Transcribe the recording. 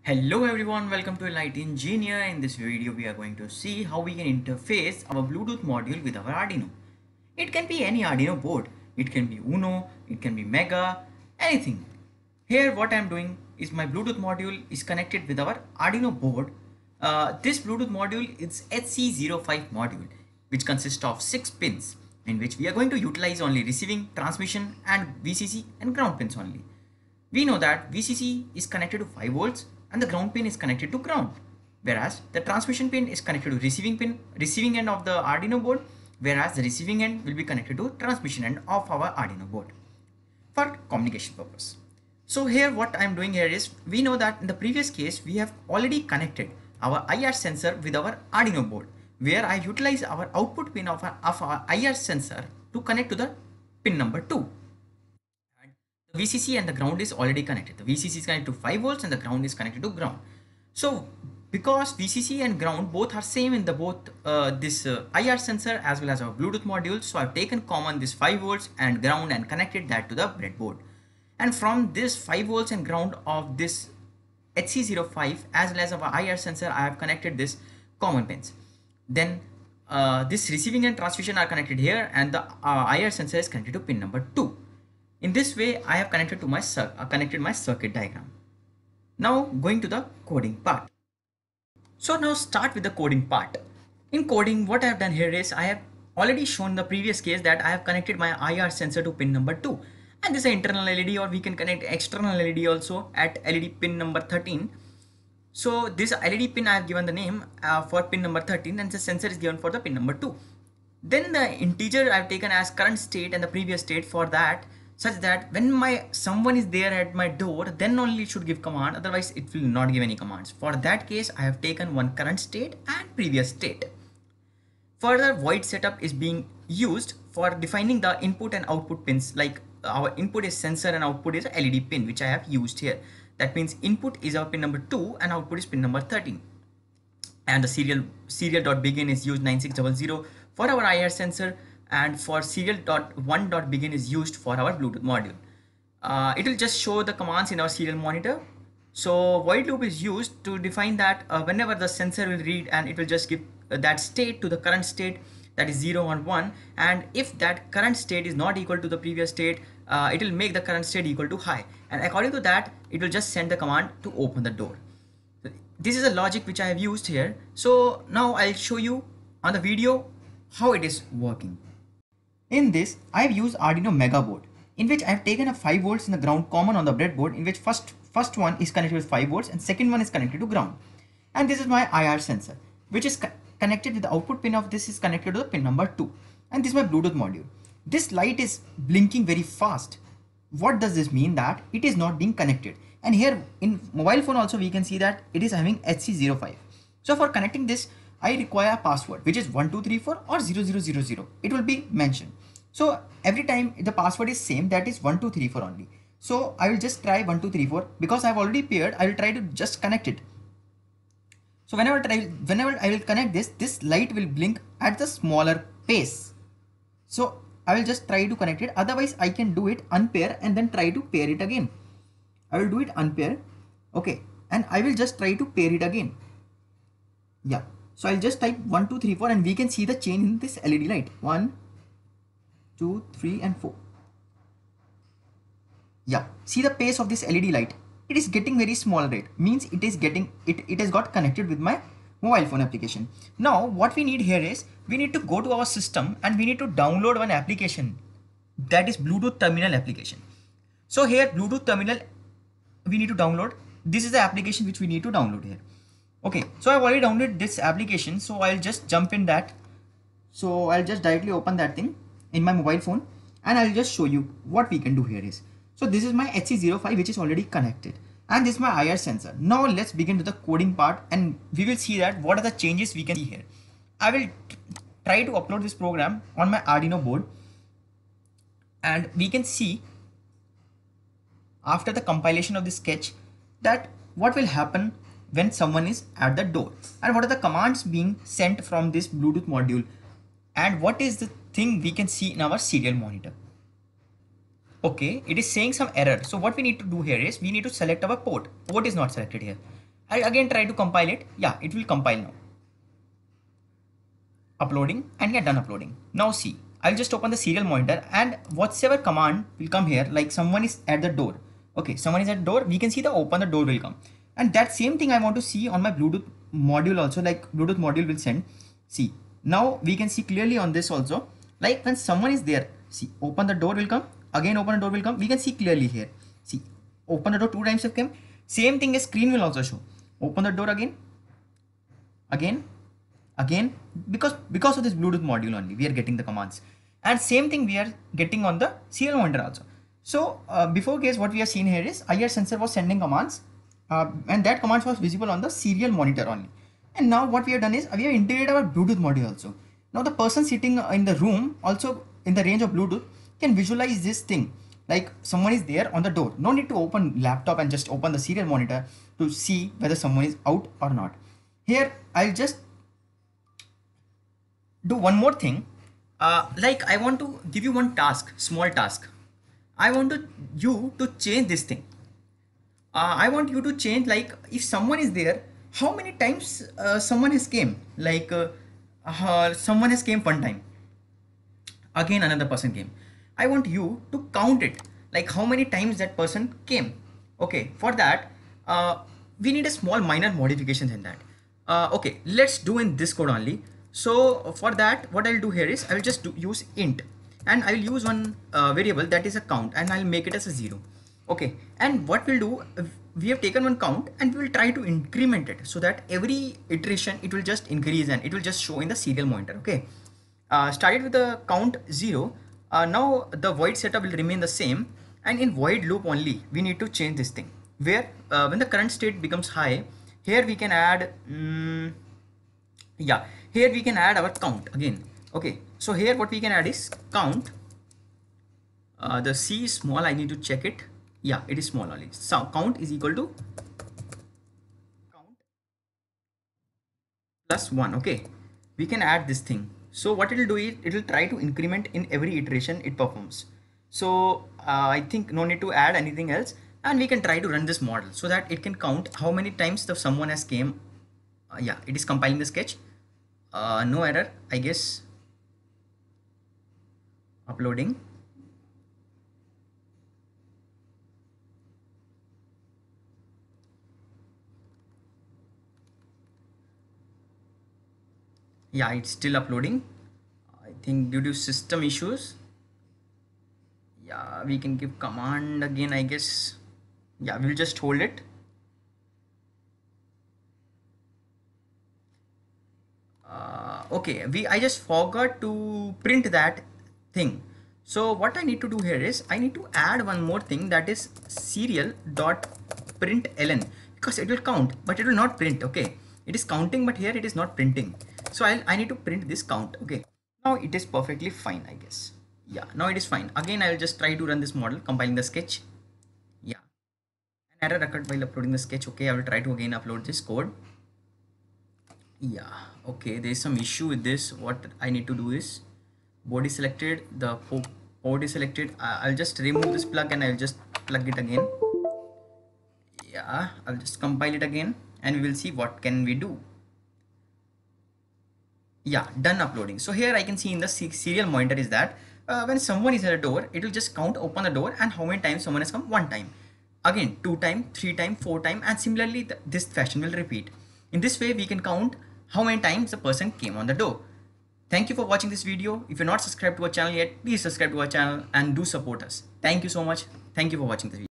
Hello everyone, welcome to Light Engineer. In this video we are going to see how we can interface our Bluetooth module with our Arduino. It can be any Arduino board, it can be Uno, it can be Mega, anything. Here what I am doing is my Bluetooth module is connected with our Arduino board. This Bluetooth module is HC05 module which consists of 6 pins in which we are going to utilize only receiving, transmission and VCC and ground pins only. We know that VCC is connected to 5 volts and the ground pin is connected to ground, whereas the transmission pin is connected to receiving end of the Arduino board, whereas the receiving end will be connected to transmission end of our Arduino board for communication purpose. So here what I am doing here is, we know that in the previous case we have already connected our IR sensor with our Arduino board, where I utilize our output pin of our IR sensor to connect to the pin number 2. VCC and the ground is already connected. The VCC is connected to 5 volts and the ground is connected to ground. So because VCC and ground both are same in the both this IR sensor as well as our Bluetooth module, so I've taken common this 5 volts and ground and connected that to the breadboard. And from this 5 volts and ground of this HC05 as well as our IR sensor, I have connected this common pins. Then this receiving and transmission are connected here, and the IR sensor is connected to pin number 2. In this way, I have connected my circuit diagram. Now going to the coding part. So now start with the coding part. In coding, what I have done here is, I have already shown in the previous case that I have connected my IR sensor to pin number 2. And this is an internal LED, or we can connect external LED also at LED pin number 13. So this LED pin I have given the name for pin number 13, and the sensor is given for the pin number 2. Then the integer I have taken as current state and the previous state for that, such that when someone is there at my door, then only it should give command, otherwise it will not give any commands. For that case, I have taken one current state and previous state. Further, void setup is being used for defining the input and output pins, like our input is sensor and output is a LED pin, which I have used here. That means input is our pin number 2 and output is pin number 13. And the serial.begin is used 9600 for our IR sensor, and for serial.1.begin is used for our Bluetooth module. It will just show the commands in our serial monitor. So void loop is used to define that whenever the sensor will read, and it will just give that state to the current state, that is 0 or 1, and if that current state is not equal to the previous state, it will make the current state equal to high, and according to that it will just send the command to open the door. This is a logic which I have used here. So now I'll show you on the video how it is working. In this, I have used Arduino Mega board, in which I have taken a 5 volts in the ground common on the breadboard, in which first one is connected with 5 volts and second one is connected to ground. And this is my IR sensor, which is connected with the output pin of this is connected to the pin number 2. And this is my Bluetooth module. This light is blinking very fast. What does this mean? That it is not being connected. And here in mobile phone also we can see that it is having HC05. So for connecting this, I require a password which is 1234 or 0000. It will be mentioned. So every time the password is same, that is 1234 only. So I will just try 1234 because I have already paired. I will try to just connect it. So whenever I will connect this light will blink at the smaller pace. So I will just try to connect it. Otherwise I can do it unpair and then try to pair it again. I will do it unpair. Okay. And I will just try to pair it again. Yeah. So I'll just type 1234 and we can see the change in this LED light. 1, 2, 3 and 4. Yeah, see the pace of this LED light. It is getting very small rate, means it has got connected with my mobile phone application. Now what we need here is, we need to go to our system and we need to download one application, that is Bluetooth terminal application. So here Bluetooth terminal we need to download. This is the application which we need to download here. Okay, so I've already downloaded this application, so I'll just jump in that. So I'll just directly open that thing in my mobile phone and I'll just show you what we can do here is. So this is my HC05 which is already connected, and this is my IR sensor. Now let's begin to the coding part and we will see that what are the changes we can see here. I will try to upload this program on my Arduino board, and we can see after the compilation of the sketch that what will happen when someone is at the door, and what are the commands being sent from this Bluetooth module, and what is the thing we can see in our serial monitor. Okay, it is saying some error. So what we need to do here is, we need to select our port. Port is not selected here. I again try to compile it. Yeah, it will compile now. Uploading, and yeah, done uploading. Now see, I'll just open the serial monitor, and whatsoever command will come here, like someone is at the door. Okay, someone is at the door, we can see the open the door will come. And that same thing I want to see on my Bluetooth module also, like Bluetooth module will send. See, now we can see clearly on this also, like when someone is there, see, open the door will come, again open the door will come, we can see clearly here. See, open the door 2 times have come. Same thing as screen will also show. Open the door again, again, because of this Bluetooth module only we are getting the commands, and same thing we are getting on the serial monitor also. So before case what we have seen here is IR sensor was sending commands, and that commands was visible on the serial monitor only. And now what we have done is we have integrated our Bluetooth module also. Now the person sitting in the room also in the range of Bluetooth can visualize this thing, like someone is there on the door. No need to open laptop and just open the serial monitor to see whether someone is out or not. Here I'll just do one more thing. Like I want to give you one task, small task. I want you to change this thing. I want you to change, like if someone is there, how many times someone has came, like someone has came one time, again another person came. I want you to count it, like how many times that person came. Okay, for that we need a small minor modifications in that. Okay, let's do in this code only. So for that what I'll do here is I will just use int, and I will use one variable that is a count, and I'll make it as a 0. Okay, and what we'll do, we have taken one count and we will try to increment it so that every iteration it will just increase and it will just show in the serial monitor. Okay, started with the count 0. Now the void setup will remain the same, and in void loop only we need to change this thing where when the current state becomes high, here we can add yeah, here we can add our count again. Okay, so here what we can add is count. The C is small, I need to check it. Yeah, it is small only. So count is equal to count plus 1. Okay, we can add this thing. So what it will do is it will try to increment in every iteration it performs. So I think no need to add anything else, and we can try to run this model so that it can count how many times the someone has came. Yeah, it is compiling the sketch. No error, I guess. Uploading. Yeah, it's still uploading. I think due to system issues. Yeah, we can give command again, I guess. Yeah, we'll just hold it. Okay, I just forgot to print that thing. So what I need to do here is I need to add one more thing, that is serial dot println, because it will count but it will not print. Okay, it is counting but here it is not printing, so I need to print this count. Okay, now it is perfectly fine, I guess. Yeah, now it is fine. Again I will just try to run this model, compiling the sketch. Yeah, an error occurred while uploading the sketch. Okay, I will try to again upload this code. Yeah, okay, there is some issue with this. What I need to do is board is selected, the port is selected. I'll just remove this plug and I'll just plug it again. Yeah, I'll just compile it again and we will see what can we do. Yeah, done uploading. So here I can see in the serial monitor is that when someone is at a door, it will just count, open the door, and how many times someone has come. 1 time, again 2 time, 3 time, 4 time, and similarly this fashion will repeat. In this way we can count how many times the person came on the door. Thank you for watching this video. If you're not subscribed to our channel yet, please subscribe to our channel and do support us. Thank you so much. Thank you for watching this video.